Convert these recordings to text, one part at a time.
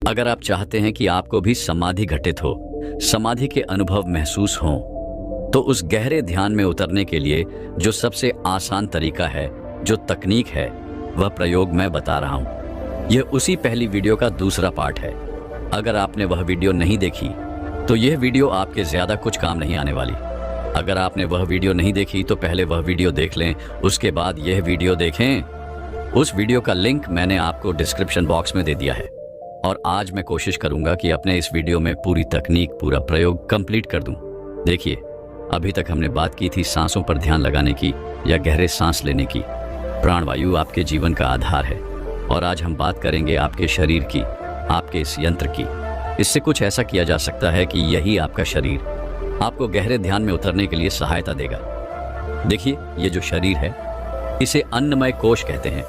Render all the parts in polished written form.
अगर आप चाहते हैं कि आपको भी समाधि घटित हो, समाधि के अनुभव महसूस हों, तो उस गहरे ध्यान में उतरने के लिए जो सबसे आसान तरीका है, जो तकनीक है, वह प्रयोग मैं बता रहा हूं। यह उसी पहली वीडियो का दूसरा पार्ट है। अगर आपने वह वीडियो नहीं देखी तो यह वीडियो आपके ज्यादा कुछ काम नहीं आने वाली। अगर आपने वह वीडियो नहीं देखी तो पहले वह वीडियो देख लें, उसके बाद यह वीडियो देखें। उस वीडियो का लिंक मैंने आपको डिस्क्रिप्शन बॉक्स में दे दिया है। और आज मैं कोशिश करूंगा कि अपने इस वीडियो में पूरी तकनीक, पूरा प्रयोग कंप्लीट कर दूं। देखिए, अभी तक हमने बात की थी सांसों पर ध्यान लगाने की या गहरे सांस लेने की। प्राणवायु आपके जीवन का आधार है और आज हम बात करेंगे आपके शरीर की, आपके इस यंत्र की। इससे कुछ ऐसा किया जा सकता है कि यही आपका शरीर आपको गहरे ध्यान में उतरने के लिए सहायता देगा। देखिए, ये जो शरीर है इसे अन्नमय कोश कहते हैं।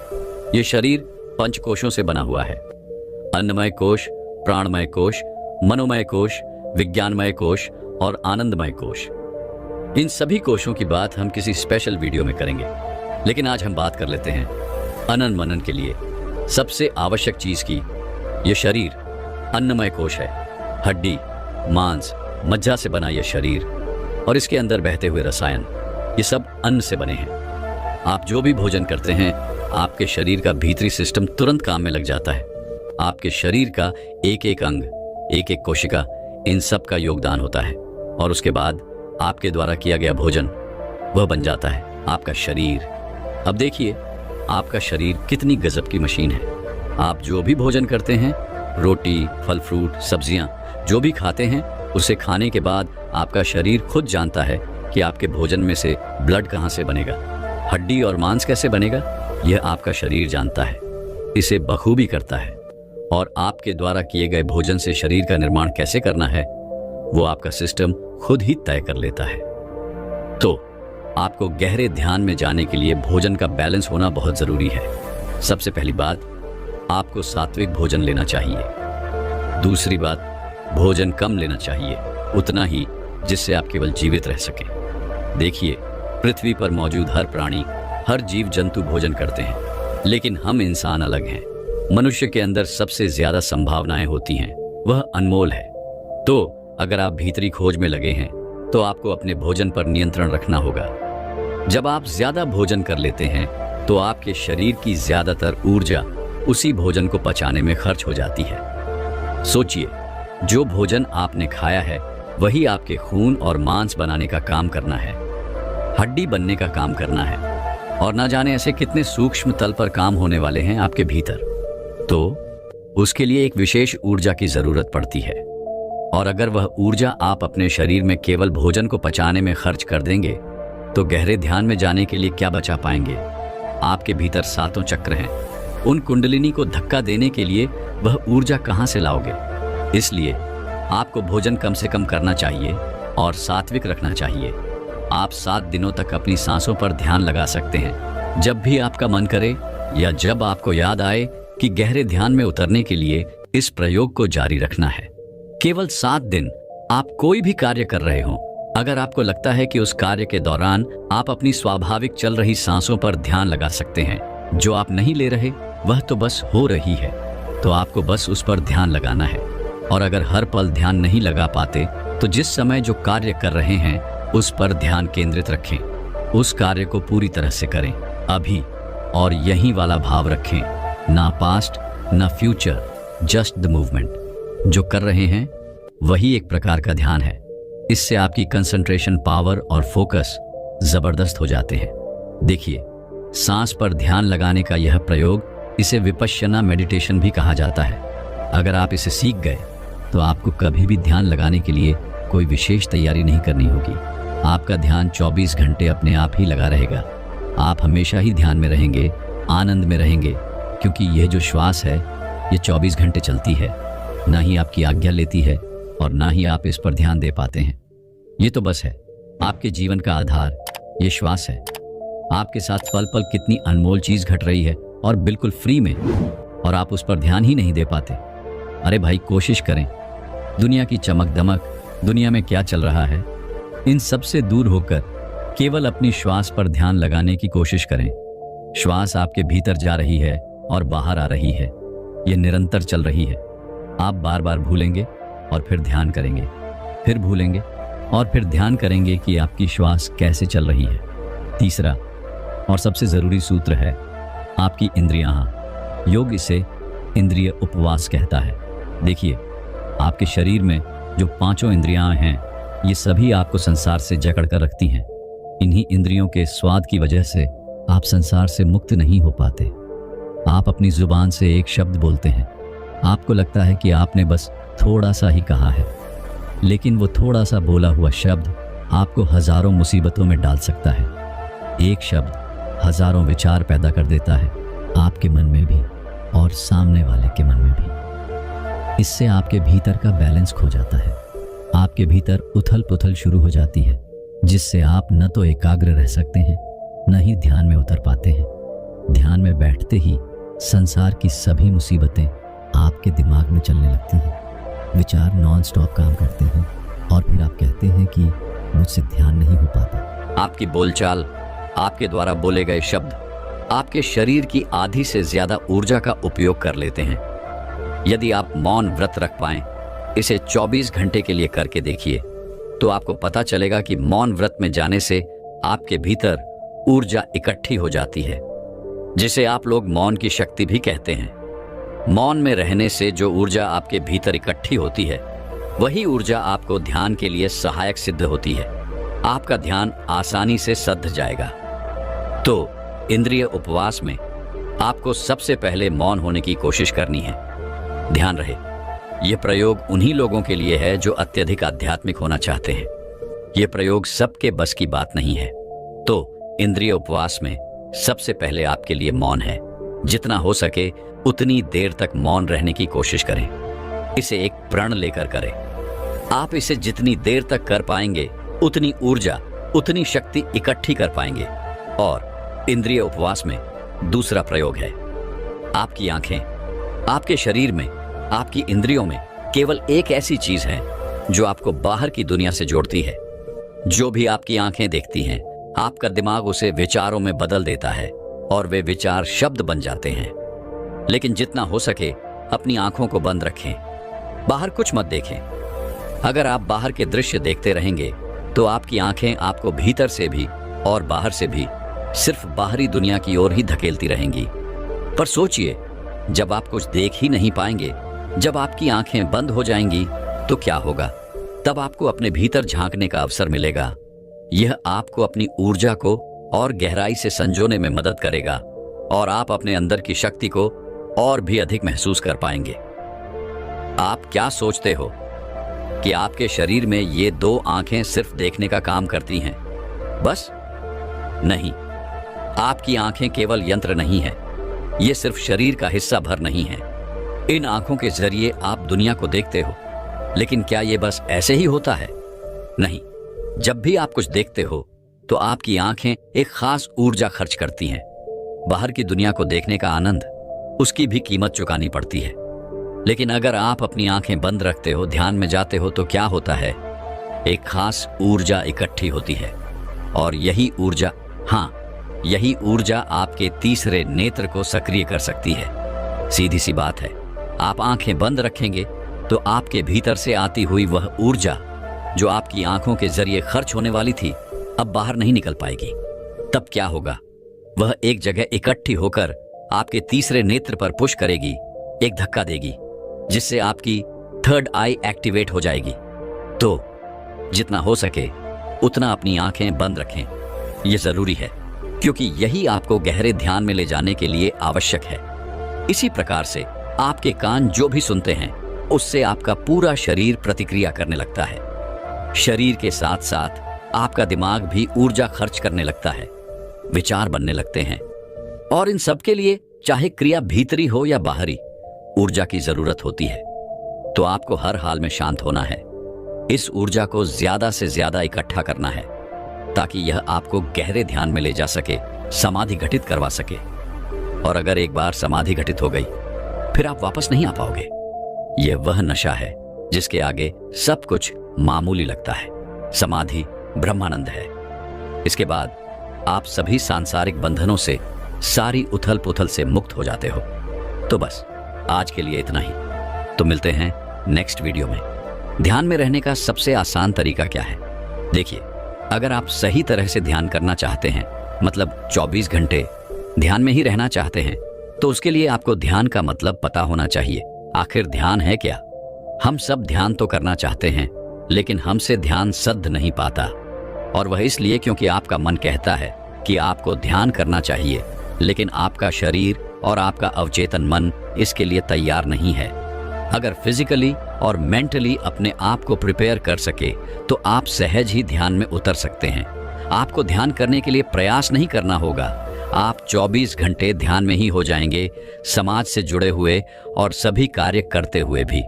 ये शरीर 5 कोशों से बना हुआ है। अन्नमय कोश, प्राणमय कोश, मनोमय कोश, विज्ञानमय कोश और आनंदमय कोश। इन सभी कोशों की बात हम किसी स्पेशल वीडियो में करेंगे, लेकिन आज हम बात कर लेते हैं अनन मनन के लिए सबसे आवश्यक चीज की। यह शरीर अन्नमय कोश है। हड्डी, मांस, मज्जा से बना यह शरीर और इसके अंदर बहते हुए रसायन, ये सब अन्न से बने हैं। आप जो भी भोजन करते हैं, आपके शरीर का भीतरी सिस्टम तुरंत काम में लग जाता है। आपके शरीर का एक एक अंग, एक एक कोशिका, इन सब का योगदान होता है और उसके बाद आपके द्वारा किया गया भोजन वह बन जाता है आपका शरीर। अब देखिए, आपका शरीर कितनी गजब की मशीन है। आप जो भी भोजन करते हैं, रोटी, फल फ्रूट, सब्जियां, जो भी खाते हैं, उसे खाने के बाद आपका शरीर खुद जानता है कि आपके भोजन में से ब्लड कहां से बनेगा, हड्डी और मांस कैसे बनेगा। यह आपका शरीर जानता है, इसे बखूबी करता है। और आपके द्वारा किए गए भोजन से शरीर का निर्माण कैसे करना है, वो आपका सिस्टम खुद ही तय कर लेता है। तो आपको गहरे ध्यान में जाने के लिए भोजन का बैलेंस होना बहुत जरूरी है। सबसे पहली बात, आपको सात्विक भोजन लेना चाहिए। दूसरी बात, भोजन कम लेना चाहिए, उतना ही जिससे आप केवल जीवित रह सके। देखिए, पृथ्वी पर मौजूद हर प्राणी, हर जीव जंतु भोजन करते हैं, लेकिन हम इंसान अलग हैं। मनुष्य के अंदर सबसे ज्यादा संभावनाएं होती हैं, वह अनमोल है। तो अगर आप भीतरी खोज में लगे हैं तो आपको अपने भोजन पर नियंत्रण रखना होगा। जब आप ज्यादा भोजन कर लेते हैं तो आपके शरीर की ज्यादातर ऊर्जा उसी भोजन को पचाने में खर्च हो जाती है। सोचिए, जो भोजन आपने खाया है वही आपके खून और मांस बनाने का काम करना है, हड्डी बनने का काम करना है, और ना जाने ऐसे कितने सूक्ष्म तल पर काम होने वाले हैं आपके भीतर। तो उसके लिए एक विशेष ऊर्जा की जरूरत पड़ती है। और अगर वह ऊर्जा आप अपने शरीर में केवल भोजन को पचाने में खर्च कर देंगे तो गहरे ध्यान में जाने के लिए क्या बचा पाएंगे। आपके भीतर 7 चक्र हैं, उन कुंडलिनी को धक्का देने के लिए वह ऊर्जा कहां से लाओगे। इसलिए आपको भोजन कम से कम करना चाहिए और सात्विक रखना चाहिए। आप 7 दिनों तक अपनी सांसों पर ध्यान लगा सकते हैं। जब भी आपका मन करे या जब आपको याद आए कि गहरे ध्यान में उतरने के लिए इस प्रयोग को जारी रखना है। केवल 7 दिन आप कोई भी कार्य कर रहे हो, अगर आपको लगता है कि उस कार्य के दौरान आप अपनी स्वाभाविक चल रही सांसों पर ध्यान लगा सकते हैं, जो आप नहीं ले रहे वह तो बस हो रही है, तो आपको बस उस पर ध्यान लगाना है। और अगर हर पल ध्यान नहीं लगा पाते तो जिस समय जो कार्य कर रहे हैं उस पर ध्यान केंद्रित रखें। उस कार्य को पूरी तरह से करें अभी, और यही वाला भाव रखें, ना पास्ट ना फ्यूचर, जस्ट द मूवमेंट। जो कर रहे हैं वही एक प्रकार का ध्यान है। इससे आपकी कंसंट्रेशन पावर और फोकस जबरदस्त हो जाते हैं। देखिए, सांस पर ध्यान लगाने का यह प्रयोग, इसे विपश्यना मेडिटेशन भी कहा जाता है। अगर आप इसे सीख गए तो आपको कभी भी ध्यान लगाने के लिए कोई विशेष तैयारी नहीं करनी होगी। आपका ध्यान 24 घंटे अपने आप ही लगा रहेगा। आप हमेशा ही ध्यान में रहेंगे, आनंद में रहेंगे, क्योंकि यह जो श्वास है ये 24 घंटे चलती है, ना ही आपकी आज्ञा लेती है और ना ही आप इस पर ध्यान दे पाते हैं। ये तो बस है आपके जीवन का आधार, ये श्वास है। आपके साथ पल पल कितनी अनमोल चीज घट रही है और बिल्कुल फ्री में, और आप उस पर ध्यान ही नहीं दे पाते। अरे भाई, कोशिश करें। दुनिया की चमक दमक, दुनिया में क्या चल रहा है, इन सब से दूर होकर केवल अपनी श्वास पर ध्यान लगाने की कोशिश करें। श्वास आपके भीतर जा रही है और बाहर आ रही है, यह निरंतर चल रही है। आप बार बार भूलेंगे और फिर ध्यान करेंगे, फिर भूलेंगे और फिर ध्यान करेंगे कि आपकी श्वास कैसे चल रही है। तीसरा और सबसे ज़रूरी सूत्र है आपकी इंद्रियां। योग इसे इंद्रिय उपवास कहता है। देखिए, आपके शरीर में जो पांचों इंद्रियां हैं, ये सभी आपको संसार से जकड़ कर रखती हैं। इन्हीं इंद्रियों के स्वाद की वजह से आप संसार से मुक्त नहीं हो पाते। आप अपनी जुबान से एक शब्द बोलते हैं, आपको लगता है कि आपने बस थोड़ा सा ही कहा है, लेकिन वो थोड़ा सा बोला हुआ शब्द आपको हजारों मुसीबतों में डाल सकता है। एक शब्द हजारों विचार पैदा कर देता है, आपके मन में भी और सामने वाले के मन में भी। इससे आपके भीतर का बैलेंस खो जाता है, आपके भीतर उथल पुथल शुरू हो जाती है, जिससे आप न तो एकाग्र रह सकते हैं, न ही ध्यान में उतर पाते हैं। ध्यान में बैठते ही संसार की सभी मुसीबतें आपके दिमाग में चलने लगती हैं, विचार नॉन स्टॉप काम करते हैं और फिर आप कहते हैं कि मुझसे ध्यान नहीं हो पाता। आपकी बोलचाल, आपके द्वारा बोले गए शब्द आपके शरीर की आधी से ज्यादा ऊर्जा का उपयोग कर लेते हैं। यदि आप मौन व्रत रख पाएं, इसे 24 घंटे के लिए करके देखिए, तो आपको पता चलेगा कि मौन व्रत में जाने से आपके भीतर ऊर्जा इकट्ठी हो जाती है, जिसे आप लोग मौन की शक्ति भी कहते हैं। मौन में रहने से जो ऊर्जा आपके भीतर इकट्ठी होती है, वही ऊर्जा आपको ध्यान के लिए सहायक सिद्ध होती है। आपका ध्यान आसानी से सध जाएगा। तो इंद्रिय उपवास में आपको सबसे पहले मौन होने की कोशिश करनी है। ध्यान रहे, यह प्रयोग उन्हीं लोगों के लिए है जो अत्यधिक आध्यात्मिक होना चाहते हैं। यह प्रयोग सबके बस की बात नहीं है। तो इंद्रिय उपवास में सबसे पहले आपके लिए मौन है। जितना हो सके उतनी देर तक मौन रहने की कोशिश करें। इसे एक प्रण लेकर करें। आप इसे जितनी देर तक कर पाएंगे, उतनी ऊर्जा, उतनी शक्ति इकट्ठी कर पाएंगे। और इंद्रिय उपवास में दूसरा प्रयोग है, आपकी आंखें। आपके शरीर में, आपकी इंद्रियों में केवल एक ऐसी चीज है जो आपको बाहर की दुनिया से जोड़ती है। जो भी आपकी आंखें देखती हैं, आपका दिमाग उसे विचारों में बदल देता है और वे विचार शब्द बन जाते हैं। लेकिन जितना हो सके अपनी आंखों को बंद रखें, बाहर कुछ मत देखें। अगर आप बाहर के दृश्य देखते रहेंगे तो आपकी आंखें आपको भीतर से भी और बाहर से भी सिर्फ बाहरी दुनिया की ओर ही धकेलती रहेंगी। पर सोचिए, जब आप कुछ देख ही नहीं पाएंगे, जब आपकी आंखें बंद हो जाएंगी, तो क्या होगा? तब आपको अपने भीतर झांकने का अवसर मिलेगा। यह आपको अपनी ऊर्जा को और गहराई से संजोने में मदद करेगा और आप अपने अंदर की शक्ति को और भी अधिक महसूस कर पाएंगे। आप क्या सोचते हो कि आपके शरीर में ये दो आंखें सिर्फ देखने का काम करती हैं? बस नहीं, आपकी आंखें केवल यंत्र नहीं है, ये सिर्फ शरीर का हिस्सा भर नहीं है। इन आंखों के जरिए आप दुनिया को देखते हो, लेकिन क्या ये बस ऐसे ही होता है? नहीं, जब भी आप कुछ देखते हो तो आपकी आंखें एक खास ऊर्जा खर्च करती हैं। बाहर की दुनिया को देखने का आनंद, उसकी भी कीमत चुकानी पड़ती है। लेकिन अगर आप अपनी आंखें बंद रखते हो, ध्यान में जाते हो, तो क्या होता है? एक खास ऊर्जा इकट्ठी होती है और यही ऊर्जा, यही ऊर्जा आपके तीसरे नेत्र को सक्रिय कर सकती है। सीधी सी बात है, आप आंखें बंद रखेंगे तो आपके भीतर से आती हुई वह ऊर्जा जो आपकी आंखों के जरिए खर्च होने वाली थी, अब बाहर नहीं निकल पाएगी। तब क्या होगा? वह एक जगह इकट्ठी होकर आपके तीसरे नेत्र पर पुश करेगी, एक धक्का देगी, जिससे आपकी थर्ड आई एक्टिवेट हो जाएगी। तो जितना हो सके उतना अपनी आंखें बंद रखें। यह जरूरी है, क्योंकि यही आपको गहरे ध्यान में ले जाने के लिए आवश्यक है। इसी प्रकार से आपके कान जो भी सुनते हैं, उससे आपका पूरा शरीर प्रतिक्रिया करने लगता है। शरीर के साथ साथ आपका दिमाग भी ऊर्जा खर्च करने लगता है, विचार बनने लगते हैं। और इन सब के लिए, चाहे क्रिया भीतरी हो या बाहरी, ऊर्जा की जरूरत होती है। तो आपको हर हाल में शांत होना है। इस ऊर्जा को ज्यादा से ज्यादा इकट्ठा करना है, ताकि यह आपको गहरे ध्यान में ले जा सके, समाधि घटित करवा सके। और अगर एक बार समाधि घटित हो गई, फिर आप वापस नहीं आ पाओगे। यह वह नशा है जिसके आगे सब कुछ मामूली लगता है। समाधि ब्रह्मानंद है। इसके बाद आप सभी सांसारिक बंधनों से, सारी उथल पुथल से मुक्त हो जाते हो। तो बस आज के लिए इतना ही। तो मिलते हैं नेक्स्ट वीडियो में। ध्यान में रहने का सबसे आसान तरीका क्या है? देखिए, अगर आप सही तरह से ध्यान करना चाहते हैं, मतलब 24 घंटे ध्यान में ही रहना चाहते हैं, तो उसके लिए आपको ध्यान का मतलब पता होना चाहिए। आखिर ध्यान है क्या? हम सब ध्यान तो करना चाहते हैं, लेकिन हमसे ध्यान सध नहीं पाता। और वह इसलिए क्योंकि आपका मन कहता है कि आपको ध्यान करना चाहिए, लेकिन आपका शरीर और आपका अवचेतन मन इसके लिए तैयार नहीं है। अगर फिजिकली और मेंटली अपने आप को प्रिपेयर कर सके तो आप सहज ही ध्यान में उतर सकते हैं। आपको ध्यान करने के लिए प्रयास नहीं करना होगा। आप 24 घंटे ध्यान में ही हो जाएंगे, समाज से जुड़े हुए और सभी कार्य करते हुए भी।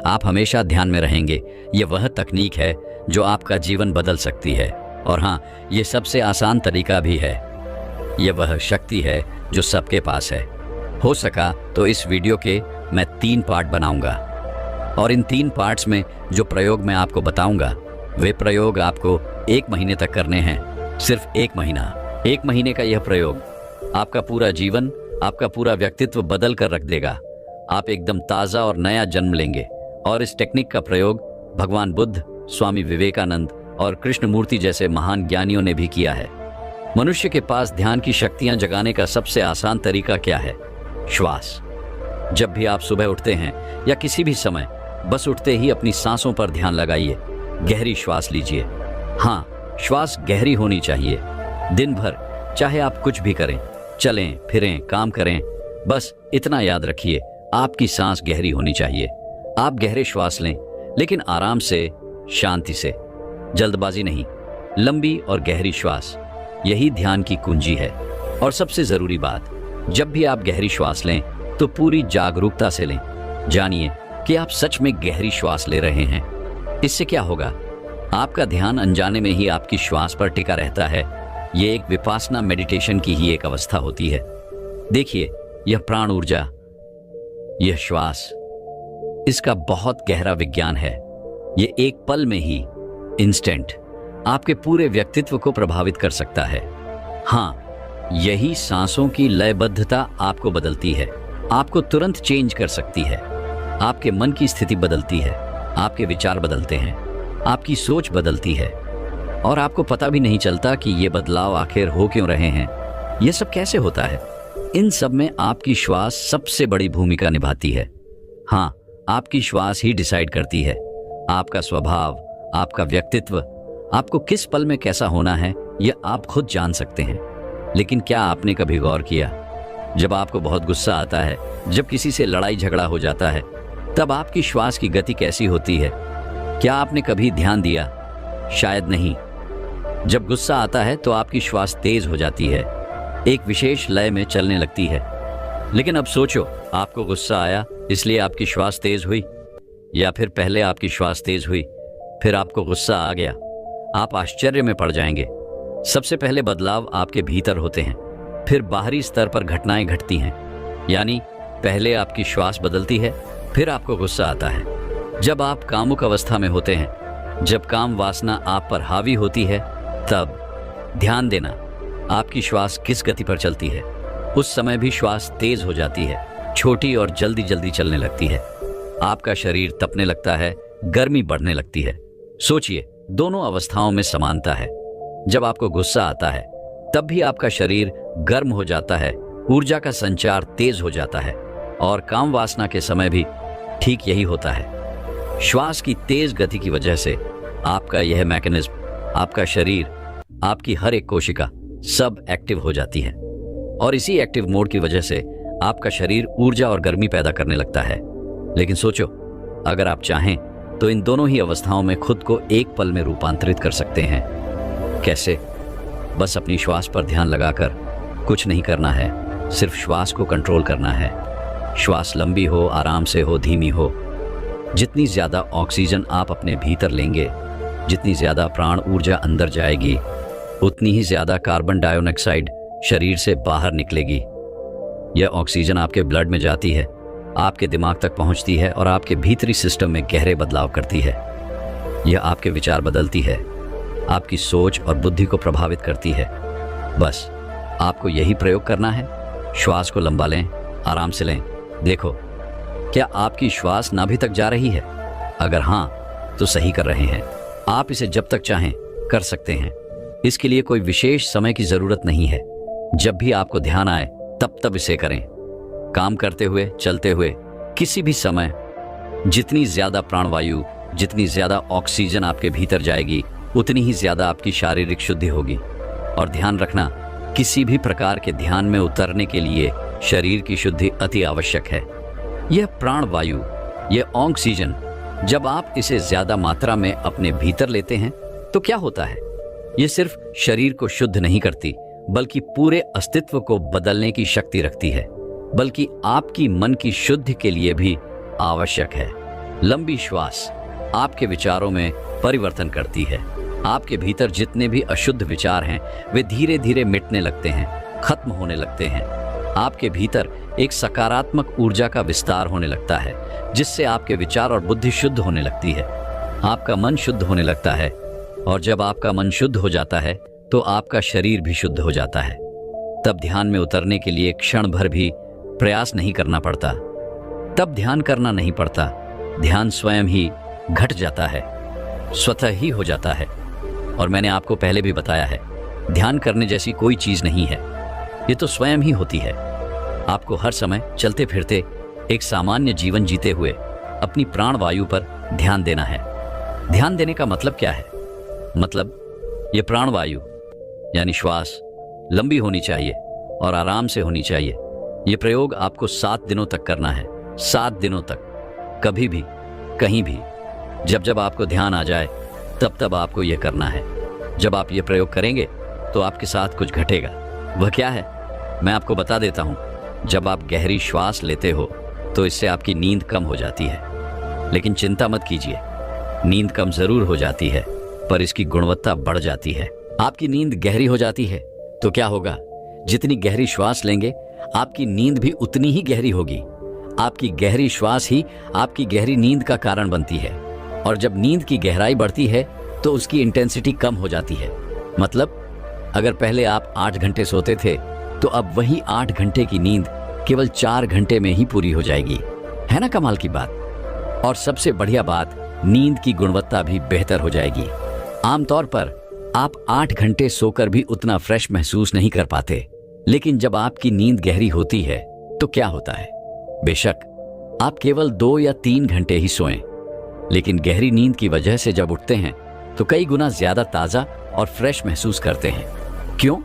आप हमेशा ध्यान में रहेंगे। ये वह तकनीक है जो आपका जीवन बदल सकती है। और हाँ, ये सबसे आसान तरीका भी है। ये वह शक्ति है जो सबके पास है। हो सका तो इस वीडियो के मैं 3 पार्ट बनाऊंगा, और इन 3 पार्ट्स में जो प्रयोग मैं आपको बताऊंगा, वे प्रयोग आपको 1 महीने तक करने हैं। सिर्फ 1 महीना। 1 महीने का यह प्रयोग आपका पूरा जीवन, आपका पूरा व्यक्तित्व बदल कर रख देगा। आप एकदम ताज़ा और नया जन्म लेंगे। और इस टेक्निक का प्रयोग भगवान बुद्ध, स्वामी विवेकानंद और कृष्णमूर्ति जैसे महान ज्ञानियों ने भी किया है। मनुष्य के पास ध्यान की शक्तियां जगाने का सबसे आसान तरीका क्या है? श्वास। जब भी आप सुबह उठते हैं या किसी भी समय, बस उठते ही अपनी सांसों पर ध्यान लगाइए। गहरी श्वास लीजिए। हाँ, श्वास गहरी होनी चाहिए। दिन भर चाहे आप कुछ भी करें, चलें फिरें, काम करें, बस इतना याद रखिए, आपकी सांस गहरी होनी चाहिए। आप गहरे श्वास लें, लेकिन आराम से, शांति से, जल्दबाजी नहीं। लंबी और गहरी श्वास, यही ध्यान की कुंजी है। और सबसे जरूरी बात, जब भी आप गहरी श्वास लें तो पूरी जागरूकता से लें। जानिए कि आप सच में गहरी श्वास ले रहे हैं। इससे क्या होगा? आपका ध्यान अनजाने में ही आपकी श्वास पर टिका रहता है। ये एक विपासना मेडिटेशन की ही एक अवस्था होती है। देखिए, यह प्राण ऊर्जा, यह श्वास, इसका बहुत गहरा विज्ञान है। ये एक पल में ही, इंस्टेंट, आपके पूरे व्यक्तित्व को प्रभावित कर सकता है। हाँ, यही सांसों की लयबद्धता आपको बदलती है, आपको तुरंत चेंज कर सकती है। आपके मन की स्थिति बदलती है, आपके विचार बदलते हैं, आपकी सोच बदलती है, और आपको पता भी नहीं चलता कि ये बदलाव आखिर हो क्यों रहे हैं। ये सब कैसे होता है? इन सब में आपकी श्वास सबसे बड़ी भूमिका निभाती है। हाँ, आपकी श्वास ही डिसाइड करती है आपका स्वभाव, आपका व्यक्तित्व। आपको किस पल में कैसा होना है, यह आप खुद जान सकते हैं। लेकिन क्या आपने कभी गौर किया, जब आपको बहुत गुस्सा आता है, जब किसी से लड़ाई झगड़ा हो जाता है, तब आपकी श्वास की गति कैसी होती है? क्या आपने कभी ध्यान दिया? शायद नहीं। जब गुस्सा आता है तो आपकी श्वास तेज हो जाती है, एक विशेष लय में चलने लगती है। लेकिन अब सोचो, आपको गुस्सा आया इसलिए आपकी श्वास तेज हुई, या फिर पहले आपकी श्वास तेज हुई फिर आपको गुस्सा आ गया? आप आश्चर्य में पड़ जाएंगे। सबसे पहले बदलाव आपके भीतर होते हैं, फिर बाहरी स्तर पर घटनाएं घटती हैं। यानी पहले आपकी श्वास बदलती है, फिर आपको गुस्सा आता है। जब आप कामुक अवस्था में होते हैं, जब काम वासना आप पर हावी होती है, तब ध्यान देना आपकी श्वास किस गति पर चलती है। उस समय भी श्वास तेज हो जाती है, छोटी और जल्दी जल्दी चलने लगती है। आपका शरीर तपने लगता है, गर्मी बढ़ने लगती है। सोचिए, दोनों अवस्थाओं में समानता है। जब आपको गुस्सा आता है तब भी आपका शरीर गर्म हो जाता है, ऊर्जा का संचार तेज हो जाता है, और काम वासना के समय भी ठीक यही होता है। श्वास की तेज गति की वजह से आपका यह मैकेनिज्म, आपका शरीर, आपकी हर एक कोशिका सब एक्टिव हो जाती है, और इसी एक्टिव मोड की वजह से आपका शरीर ऊर्जा और गर्मी पैदा करने लगता है। लेकिन सोचो, अगर आप चाहें तो इन दोनों ही अवस्थाओं में खुद को एक पल में रूपांतरित कर सकते हैं। कैसे? बस अपनी श्वास पर ध्यान लगाकर कुछ नहीं करना है, सिर्फ श्वास को कंट्रोल करना है। श्वास लंबी हो, आराम से हो, धीमी हो। जितनी ज़्यादा ऑक्सीजन आप अपने भीतर लेंगे, जितनी ज़्यादा प्राण ऊर्जा अंदर जाएगी, उतनी ही ज़्यादा कार्बन डाइऑक्साइड शरीर से बाहर निकलेगी। यह ऑक्सीजन आपके ब्लड में जाती है, आपके दिमाग तक पहुंचती है और आपके भीतरी सिस्टम में गहरे बदलाव करती है। यह आपके विचार बदलती है, आपकी सोच और बुद्धि को प्रभावित करती है। बस आपको यही प्रयोग करना है। श्वास को लंबा लें, आराम से लें। देखो क्या आपकी श्वास नाभि तक जा रही है? अगर हाँ, तो सही कर रहे हैं। आप इसे जब तक चाहें कर सकते हैं। इसके लिए कोई विशेष समय की जरूरत नहीं है। जब भी आपको ध्यान आए तब तब इसे करें। काम करते हुए, चलते हुए, किसी भी समय। जितनी ज्यादा प्राणवायु, जितनी ज्यादा ऑक्सीजन आपके भीतर जाएगी, उतनी ही ज्यादा आपकी शारीरिक शुद्धि होगी। और ध्यान रखना, किसी भी प्रकार के ध्यान में उतरने के लिए शरीर की शुद्धि अति आवश्यक है। यह प्राणवायु, यह ऑक्सीजन, जब आप इसे ज्यादा मात्रा में अपने भीतर लेते हैं तो क्या होता है? यह सिर्फ शरीर को शुद्ध नहीं करती, बल्कि पूरे अस्तित्व को बदलने की शक्ति रखती है, बल्कि आपकी मन की शुद्धि के लिए भी आवश्यक है। लंबी श्वास आपके विचारों में परिवर्तन करती है। आपके भीतर जितने भी अशुद्ध विचार हैं, वे धीरे धीरे मिटने लगते हैं, खत्म होने लगते हैं। आपके भीतर एक सकारात्मक ऊर्जा का विस्तार होने लगता है, जिससे आपके विचार और बुद्धि शुद्ध होने लगती है। आपका मन शुद्ध होने लगता है, और जब आपका मन शुद्ध हो जाता है तो आपका शरीर भी शुद्ध हो जाता है। तब ध्यान में उतरने के लिए क्षण भर भी प्रयास नहीं करना पड़ता। तब ध्यान करना नहीं पड़ता। ध्यान स्वयं ही घट जाता है, स्वतः ही हो जाता है। और मैंने आपको पहले भी बताया है, ध्यान करने जैसी कोई चीज नहीं है, ये तो स्वयं ही होती है। आपको हर समय चलते फिरते एक सामान्य जीवन जीते हुए अपनी प्राणवायु पर ध्यान देना है। ध्यान देने का मतलब क्या है? मतलब ये प्राणवायु यानी श्वास लंबी होनी चाहिए और आराम से होनी चाहिए। ये प्रयोग आपको 7 दिनों तक करना है। 7 दिनों तक, कभी भी, कहीं भी, जब जब आपको ध्यान आ जाए तब तब आपको यह करना है। जब आप ये प्रयोग करेंगे तो आपके साथ कुछ घटेगा। वह क्या है, मैं आपको बता देता हूं। जब आप गहरी श्वास लेते हो तो इससे आपकी नींद कम हो जाती है। लेकिन चिंता मत कीजिए, नींद कम जरूर हो जाती है, पर इसकी गुणवत्ता बढ़ जाती है। आपकी नींद गहरी हो जाती है तो क्या होगा? जितनी गहरी श्वास लेंगे, आपकी नींद भी उतनी ही गहरी होगी। आपकी गहरी श्वास ही आपकी गहरी नींद का कारण बनती है। और जब नींद की गहराई बढ़ती है तो उसकी इंटेंसिटी कम हो जाती है। मतलब अगर पहले आप 8 घंटे सोते थे तो अब वही 8 घंटे की नींद केवल 4 घंटे में ही पूरी हो जाएगी। है ना कमाल की बात? और सबसे बढ़िया बात, नींद की गुणवत्ता भी बेहतर हो जाएगी। आमतौर पर आप 8 घंटे सोकर भी उतना फ्रेश महसूस नहीं कर पाते, लेकिन जब आपकी नींद गहरी होती है तो क्या होता है? बेशक आप केवल 2 या 3 घंटे ही सोएं, लेकिन गहरी नींद की वजह से जब उठते हैं तो कई गुना ज्यादा ताजा और फ्रेश महसूस करते हैं। क्यों?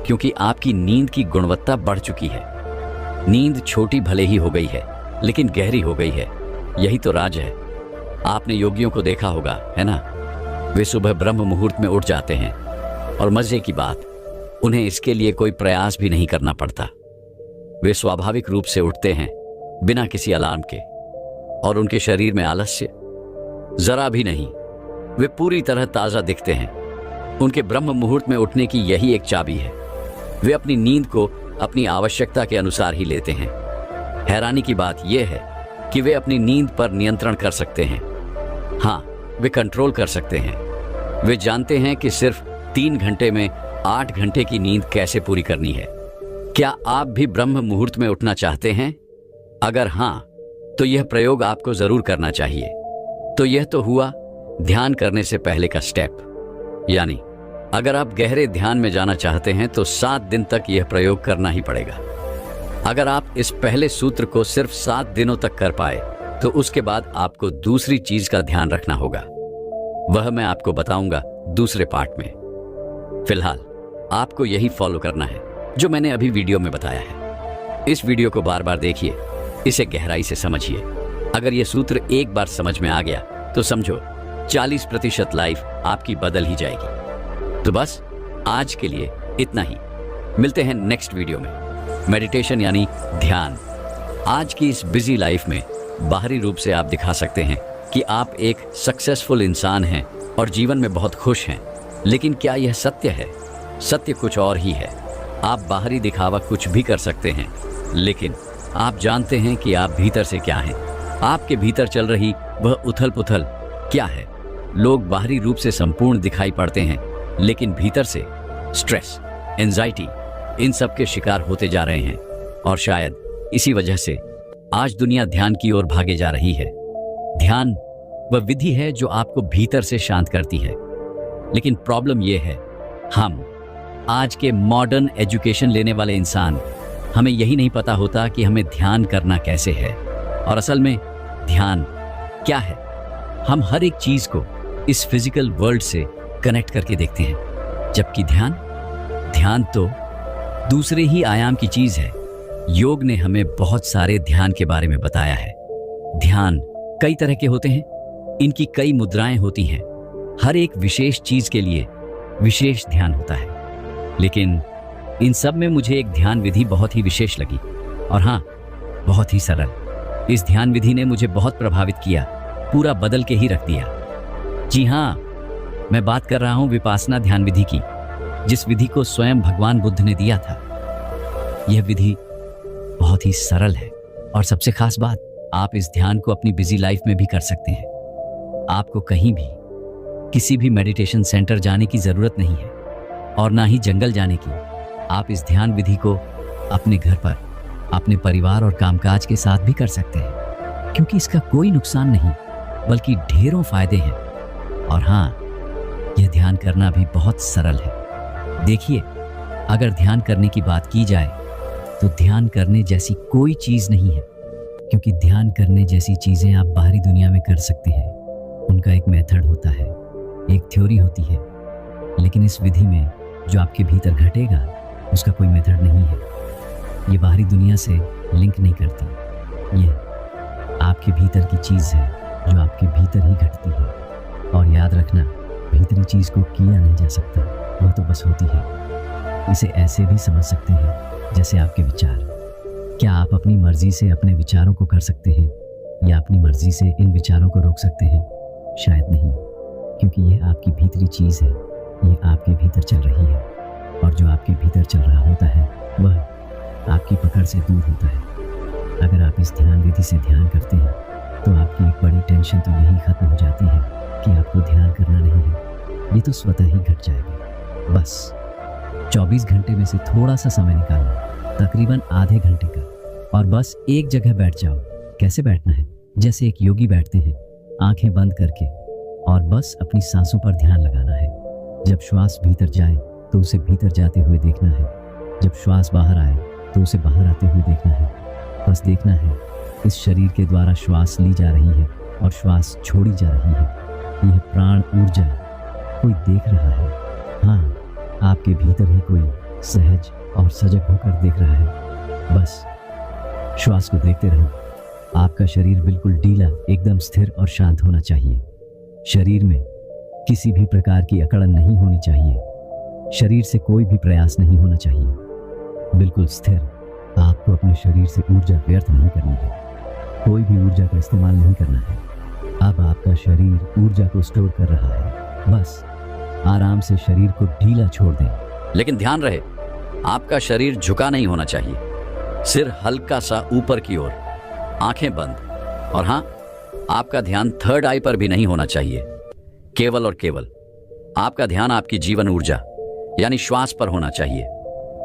क्योंकि आपकी नींद की गुणवत्ता बढ़ चुकी है। नींद छोटी भले ही हो गई है, लेकिन गहरी हो गई है। यही तो राज है। आपने योगियों को देखा होगा, है ना? वे सुबह ब्रह्म मुहूर्त में उठ जाते हैं, और मजे की बात, उन्हें इसके लिए कोई प्रयास भी नहीं करना पड़ता। वे स्वाभाविक रूप से उठते हैं बिना किसी अलार्म के, और उनके शरीर में आलस्य जरा भी नहीं। वे पूरी तरह ताजा दिखते हैं। उनके ब्रह्म मुहूर्त में उठने की यही एक चाबी है। वे अपनी नींद को अपनी आवश्यकता के अनुसार ही लेते हैं। हैरानी की बात यह है कि वे अपनी नींद पर नियंत्रण कर सकते हैं। हाँ, वे कंट्रोल कर सकते हैं। वे जानते हैं कि सिर्फ 3 घंटे में 8 घंटे की नींद कैसे पूरी करनी है। क्या आप भी ब्रह्म मुहूर्त में उठना चाहते हैं? अगर हाँ, तो यह प्रयोग आपको जरूर करना चाहिए। तो यह तो हुआ ध्यान करने से पहले का स्टेप। यानी अगर आप गहरे ध्यान में जाना चाहते हैं तो 7 दिन तक यह प्रयोग करना ही पड़ेगा। अगर आप इस पहले सूत्र को सिर्फ 7 दिनों तक कर पाए तो उसके बाद आपको दूसरी चीज का ध्यान रखना होगा। वह मैं आपको बताऊंगा दूसरे पार्ट में। फिलहाल आपको यही फॉलो करना है जो मैंने अभी वीडियो में बताया है। इस वीडियो को बार बार देखिए, इसे गहराई से समझिए। अगर यह सूत्र एक बार समझ में आ गया तो समझो 40% लाइफ आपकी बदल ही जाएगी। तो बस आज के लिए इतना ही। मिलते हैं नेक्स्ट वीडियो में। मेडिटेशन यानी ध्यान। आज की इस बिजी लाइफ में बाहरी रूप से आप दिखा सकते हैं कि आप एक सक्सेसफुल इंसान हैं और जीवन में बहुत खुश हैं, लेकिन क्या यह सत्य है? सत्य कुछ और ही है। आप बाहरी दिखावा कुछ भी कर सकते हैं, लेकिन आप जानते हैं कि आप भीतर से क्या हैं। आपके भीतर चल रही वह उथल पुथल क्या है? लोग बाहरी रूप से संपूर्ण दिखाई पड़ते हैं, लेकिन भीतर से स्ट्रेस, एंजाइटी, इन सब के शिकार होते जा रहे हैं। और शायद इसी वजह से आज दुनिया ध्यान की ओर भागे जा रही है। ध्यान वह विधि है जो आपको भीतर से शांत करती है। लेकिन प्रॉब्लम यह है, हम आज के मॉडर्न एजुकेशन लेने वाले इंसान, हमें यही नहीं पता होता कि हमें ध्यान करना कैसे है और असल में ध्यान क्या है। हम हर एक चीज को इस फिजिकल वर्ल्ड से कनेक्ट करके देखते हैं, जबकि ध्यान तो दूसरे ही आयाम की चीज है। योग ने हमें बहुत सारे ध्यान के बारे में बताया है। ध्यान कई तरह के होते हैं, इनकी कई मुद्राएं होती हैं। हर एक विशेष चीज के लिए विशेष ध्यान होता है। लेकिन इन सब में मुझे एक ध्यान विधि बहुत ही विशेष लगी, और हाँ, बहुत ही सरल। इस ध्यान विधि ने मुझे बहुत प्रभावित किया, पूरा बदल के ही रख दिया। जी हाँ, मैं बात कर रहा हूं विपासना ध्यान विधि की, जिस विधि को स्वयं भगवान बुद्ध ने दिया था। यह विधि बहुत ही सरल है, और सबसे खास बात, आप इस ध्यान को अपनी बिजी लाइफ में भी कर सकते हैं। आपको कहीं भी किसी भी मेडिटेशन सेंटर जाने की जरूरत नहीं है, और ना ही जंगल जाने की। आप इस ध्यान विधि को अपने घर पर, अपने परिवार और कामकाज के साथ भी कर सकते हैं, क्योंकि इसका कोई नुकसान नहीं, बल्कि ढेरों फायदे हैं। और हाँ, यह ध्यान करना भी बहुत सरल है। देखिए, अगर ध्यान करने की बात की जाए तो ध्यान करने जैसी कोई चीज नहीं है, क्योंकि ध्यान करने जैसी चीजें आप बाहरी दुनिया में कर सकते हैं। उनका एक मेथड होता है, एक थ्योरी होती है, लेकिन इस विधि में जो आपके भीतर घटेगा उसका कोई मेथड नहीं है। ये बाहरी दुनिया से लिंक नहीं करती। ये आपके भीतर की चीज है जो आपके भीतर ही घटती है। और याद रखना, भीतरी चीज को किया नहीं जा सकता, वह तो बस होती है। इसे ऐसे भी समझ सकते हैं जैसे आपके विचार। क्या आप अपनी मर्जी से अपने विचारों को कर सकते हैं, या अपनी मर्जी से इन विचारों को रोक सकते हैं? शायद नहीं, क्योंकि यह आपकी भीतरी चीज है, ये आपके भीतर चल रही है, और जो आपके भीतर चल रहा होता है वह आपकी पकड़ से दूर होता है। अगर आप इस ध्यान विधि से ध्यान करते हैं तो आपकी एक बड़ी टेंशन तो यही खत्म हो जाती है कि आपको ध्यान करना नहीं है। ये तो स्वतः ही घट जाएगा। बस 24 घंटे में से थोड़ा सा समय निकालो, तकरीबन आधे घंटे का, और बस एक जगह बैठ जाओ। कैसे बैठना है? जैसे एक योगी बैठते हैं, आंखें बंद करके, और बस अपनी सांसों पर ध्यान लगाना है। जब श्वास भीतर जाए तो उसे भीतर जाते हुए देखना है, जब श्वास बाहर आए तो उसे बाहर आते हुए देखना है। बस देखना है इस शरीर के द्वारा श्वास ली जा रही है और श्वास छोड़ी जा रही है। यह प्राण ऊर्जा कोई देख रहा है। हाँ, आपके भीतर ही कोई सहज और सजग होकर देख रहा है। बस श्वास को देखते रहो। आपका शरीर बिल्कुल ढीला, एकदम स्थिर और शांत होना चाहिए। शरीर में किसी भी प्रकार की अकड़न नहीं होनी चाहिए। शरीर से कोई भी प्रयास नहीं होना चाहिए। बिल्कुल स्थिर। आपको अपने शरीर से ऊर्जा व्यर्थ नहीं करनी है, कोई भी ऊर्जा का इस्तेमाल नहीं करना है। अब आपका शरीर ऊर्जा को स्टोर कर रहा है। बस आराम से शरीर को ढीला छोड़ दें। लेकिन ध्यान रहे, आपका शरीर झुका नहीं होना चाहिए, सिर हल्का सा ऊपर की ओर, आंखें बंद। और हाँ, आपका ध्यान थर्ड आई पर भी नहीं होना चाहिए। केवल और केवल आपका ध्यान आपकी जीवन ऊर्जा यानी श्वास पर होना चाहिए।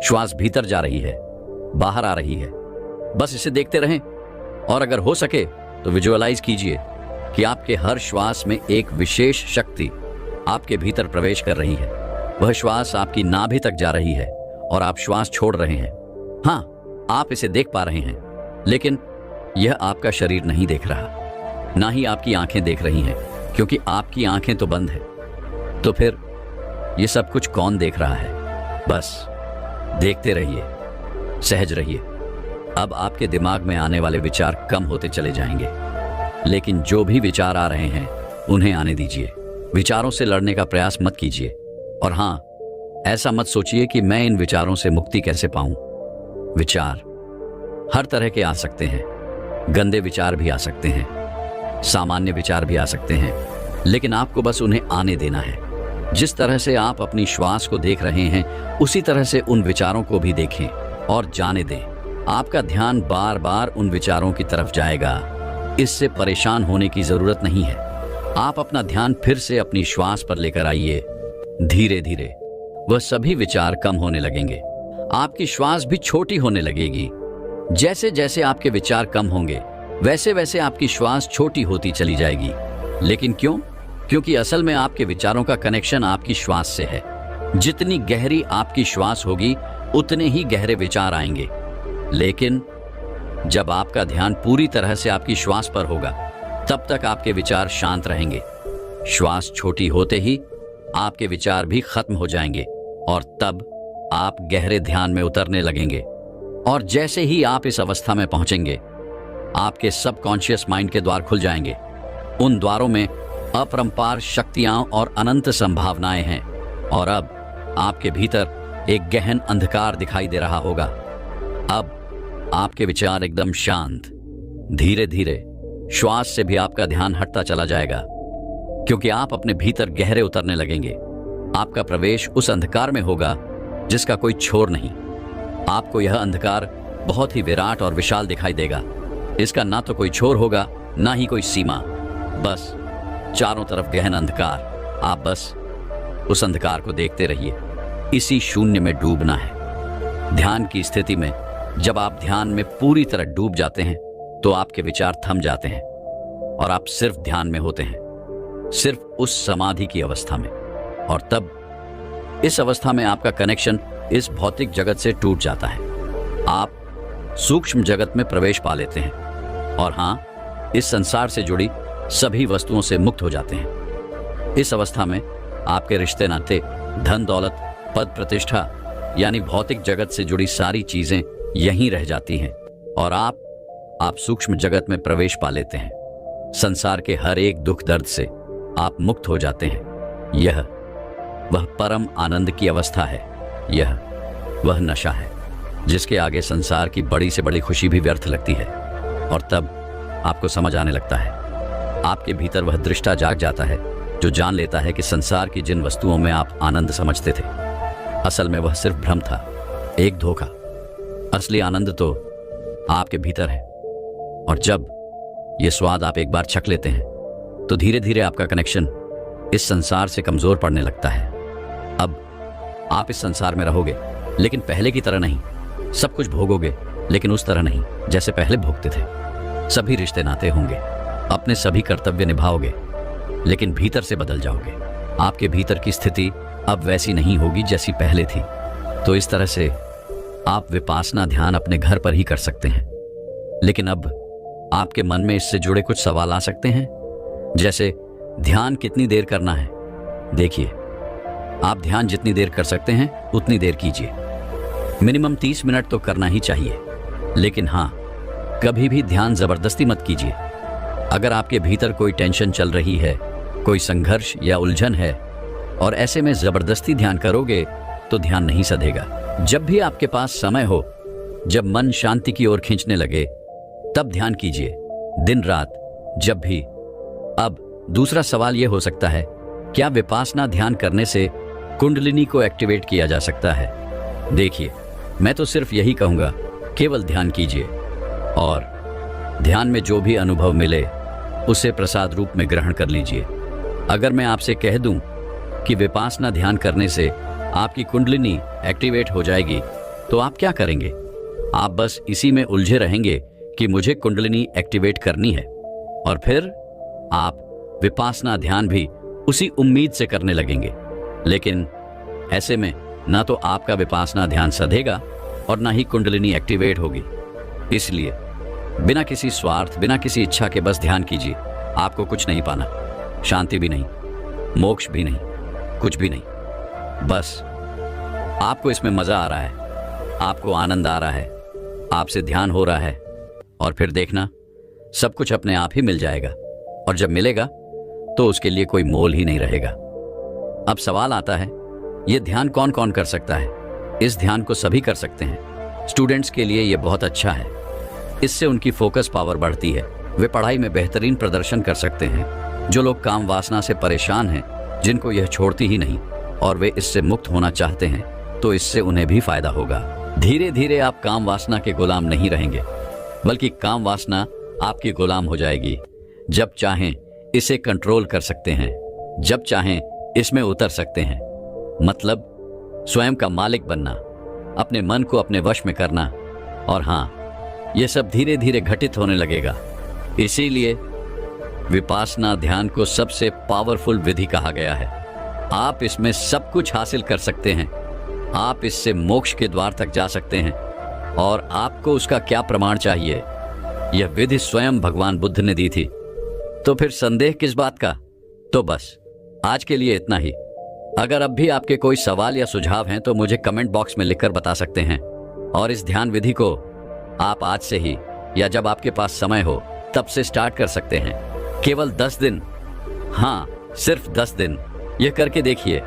श्वास भीतर जा रही है, बाहर आ रही है, बस इसे देखते रहें। और अगर हो सके तो विजुअलाइज कीजिए कि आपके हर श्वास में एक विशेष शक्ति आपके भीतर प्रवेश कर रही है। वह श्वास आपकी नाभि तक जा रही है और आप श्वास छोड़ रहे हैं। हाँ, आप इसे देख पा रहे हैं, लेकिन यह आपका शरीर नहीं देख रहा, ना ही आपकी आंखें देख रही हैं, क्योंकि आपकी आंखें तो बंद है। तो फिर ये सब कुछ कौन देख रहा है? बस देखते रहिए, सहज रहिए। अब आपके दिमाग में आने वाले विचार कम होते चले जाएंगे, लेकिन जो भी विचार आ रहे हैं उन्हें आने दीजिए। विचारों से लड़ने का प्रयास मत कीजिए। और हाँ, ऐसा मत सोचिए कि मैं इन विचारों से मुक्ति कैसे पाऊं। विचार हर तरह के आ सकते हैं, गंदे विचार भी आ सकते हैं, सामान्य विचार भी आ सकते हैं, लेकिन आपको बस उन्हें आने देना है। जिस तरह से आप अपनी श्वास को देख रहे हैं, उसी तरह से उन विचारों को भी देखें और जाने दें। आपका ध्यान बार बार उन विचारों की तरफ जाएगा, इससे परेशान होने की जरूरत नहीं है। आप अपना ध्यान फिर से अपनी श्वास पर लेकर आइए। धीरे धीरे वह सभी विचार कम होने लगेंगे, आपकी श्वास भी छोटी होने लगेगी। जैसे जैसे आपके विचार कम होंगे वैसे वैसे आपकी श्वास छोटी होती चली जाएगी। लेकिन क्यों? क्योंकि असल में आपके विचारों का कनेक्शन आपकी श्वास से है। जितनी गहरी आपकी श्वास होगी उतने ही गहरे विचार आएंगे। लेकिन जब आपका ध्यान पूरी तरह से आपकी श्वास पर होगा तब तक आपके विचार शांत रहेंगे। श्वास छोटी होते ही आपके विचार भी खत्म हो जाएंगे और तब आप गहरे ध्यान में उतरने लगेंगे। और जैसे ही आप इस अवस्था में पहुंचेंगे आपके सबकॉन्शियस माइंड के द्वार खुल जाएंगे। उन द्वारों में अपरंपार शक्तियां और अनंत संभावनाएं हैं और अब आपके भीतर एक गहन अंधकार दिखाई दे रहा होगा। अब आपके विचार एकदम शांत। धीरे धीरे श्वास से भी आपका ध्यान हटता चला जाएगा क्योंकि आप अपने भीतर गहरे उतरने लगेंगे। आपका प्रवेश उस अंधकार में होगा जिसका कोई छोर नहीं। आपको यह अंधकार बहुत ही विराट और विशाल दिखाई देगा। इसका ना तो कोई छोर होगा ना ही कोई सीमा, बस चारों तरफ गहन अंधकार। आप बस उस अंधकार को देखते रहिए। इसी शून्य में डूबना है। ध्यान की स्थिति में जब आप ध्यान में पूरी तरह डूब जाते हैं तो आपके विचार थम जाते हैं और आप सिर्फ ध्यान में होते हैं, सिर्फ उस समाधि की अवस्था में। और तब इस अवस्था में आपका कनेक्शन इस भौतिक जगत से टूट जाता है। आप सूक्ष्म जगत में प्रवेश पा लेते हैं और हां, इस संसार से जुड़ी सभी वस्तुओं से मुक्त हो जाते हैं। इस अवस्था में आपके रिश्ते नाते, धन दौलत, पद प्रतिष्ठा यानी भौतिक जगत से जुड़ी सारी चीजें यहीं रह जाती हैं और आप सूक्ष्म जगत में प्रवेश पा लेते हैं। संसार के हर एक दुख दर्द से आप मुक्त हो जाते हैं। यह वह परम आनंद की अवस्था है। यह वह नशा है जिसके आगे संसार की बड़ी से बड़ी खुशी भी व्यर्थ लगती है। और तब आपको समझ आने लगता है, आपके भीतर वह दृष्टा जाग जाता है जो जान लेता है कि संसार की जिन वस्तुओं में आप आनंद समझते थे असल में वह सिर्फ भ्रम था, एक धोखा। असली आनंद तो आपके भीतर है। और जब यह स्वाद आप एक बार चख लेते हैं तो धीरे धीरे आपका कनेक्शन इस संसार से कमजोर पड़ने लगता है। अब आप इस संसार में रहोगे लेकिन पहले की तरह नहीं। सब कुछ भोगोगे लेकिन उस तरह नहीं जैसे पहले भोगते थे। सभी रिश्ते नाते होंगे, अपने सभी कर्तव्य निभाओगे, लेकिन भीतर से बदल जाओगे। आपके भीतर की स्थिति अब वैसी नहीं होगी जैसी पहले थी। तो इस तरह से आप विपासना ध्यान अपने घर पर ही कर सकते हैं। लेकिन अब आपके मन में इससे जुड़े कुछ सवाल आ सकते हैं, जैसे ध्यान कितनी देर करना है। देखिए, आप ध्यान जितनी देर कर सकते हैं उतनी देर कीजिए। मिनिमम 30 मिनट तो करना ही चाहिए। लेकिन हाँ, कभी भी ध्यान जबरदस्ती मत कीजिए। अगर आपके भीतर कोई टेंशन चल रही है, कोई संघर्ष या उलझन है और ऐसे में जबरदस्ती ध्यान करोगे तो ध्यान नहीं सधेगा। जब भी आपके पास समय हो, जब मन शांति की ओर खींचने लगे, तब ध्यान कीजिए, दिन रात, जब भी। अब दूसरा सवाल यह हो सकता है, क्या विपासना ध्यान करने से कुंडलिनी को एक्टिवेट किया जा सकता है? देखिए, मैं तो सिर्फ यही कहूंगा, केवल ध्यान कीजिए और ध्यान में जो भी अनुभव मिले उसे प्रसाद रूप में ग्रहण कर लीजिए। अगर मैं आपसे कह दूं कि विपासना ध्यान करने से आपकी कुंडलिनी एक्टिवेट हो जाएगी तो आप क्या करेंगे? आप बस इसी में उलझे रहेंगे कि मुझे कुंडलिनी एक्टिवेट करनी है और फिर आप विपासना ध्यान भी उसी उम्मीद से करने लगेंगे। लेकिन ऐसे में ना तो आपका विपासना ध्यान सधेगा और ना ही कुंडलिनी एक्टिवेट होगी। इसलिए बिना किसी स्वार्थ, बिना किसी इच्छा के बस ध्यान कीजिए। आपको कुछ नहीं पाना, शांति भी नहीं, मोक्ष भी नहीं, कुछ भी नहीं। बस आपको इसमें मजा आ रहा है, आपको आनंद आ रहा है, आपसे ध्यान हो रहा है और फिर देखना सब कुछ अपने आप ही मिल जाएगा। और जब मिलेगा तो उसके लिए कोई मोल ही नहीं रहेगा। अब सवाल आता है, यह ध्यान कौन कौन कर सकता है? इस ध्यान को सभी कर सकते हैं। स्टूडेंट्स के लिए यह बहुत अच्छा है। इससे उनकी फोकस पावर बढ़ती है, वे पढ़ाई में बेहतरीन प्रदर्शन कर सकते हैं। जो लोग काम वासना से परेशान हैं, जिनको यह छोड़ती ही नहीं और वे इससे मुक्त होना चाहते हैं, तो इससे उन्हें भी फायदा होगा। धीरे धीरे आप काम वासना के गुलाम नहीं रहेंगे, बल्कि काम वासना आपकी गुलाम हो जाएगी। जब चाहें इसे कंट्रोल कर सकते हैं, जब चाहें इसमें उतर सकते हैं। मतलब स्वयं का मालिक बनना, अपने मन को अपने वश में करना। और हाँ, ये सब धीरे धीरे घटित होने लगेगा। इसीलिए विपासना ध्यान को सबसे पावरफुल विधि कहा गया है। आप इसमें सब कुछ हासिल कर सकते हैं। आप इससे मोक्ष के द्वार तक जा सकते हैं। और आपको उसका क्या प्रमाण चाहिए? यह विधि स्वयं भगवान बुद्ध ने दी थी। तो फिर संदेह किस बात का? तो बस आज के लिए इतना ही। अगर अब भी आपके कोई सवाल या सुझाव हैं तो मुझे कमेंट बॉक्स में लिखकर बता सकते हैं। और इस ध्यान विधि को आप आज से ही या जब आपके पास समय हो तब से स्टार्ट कर सकते हैं। केवल 10 दिन, हाँ सिर्फ 10 दिन यह करके देखिए।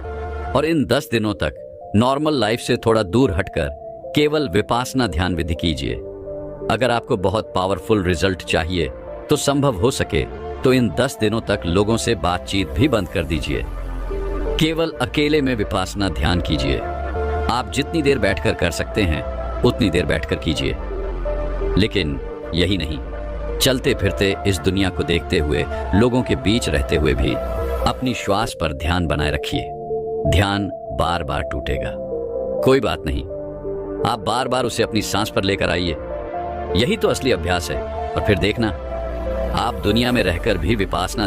और इन 10 दिनों तक नॉर्मल लाइफ से थोड़ा दूर हटकर केवल विपासना ध्यान विधि कीजिए। अगर आपको बहुत पावरफुल रिजल्ट चाहिए तो संभव हो सके तो इन 10 दिनों तक लोगों से बातचीत भी बंद कर दीजिए। केवल अकेले में विपासना ध्यान कीजिए। आप जितनी देर बैठकर कर सकते हैं उतनी देर बैठकर कीजिए। लेकिन यही नहीं, चलते फिरते इस दुनिया को देखते हुए, लोगों के बीच रहते हुए भी अपनी श्वास पर ध्यान बनाए रखिए। ध्यान बार बार टूटेगा, कोई बात नहीं, आप बार बार उसे अपनी सांस पर लेकर आइए। यही तो असली अभ्यास है। और फिर देखना, आप दुनिया में रहकर भी विपासना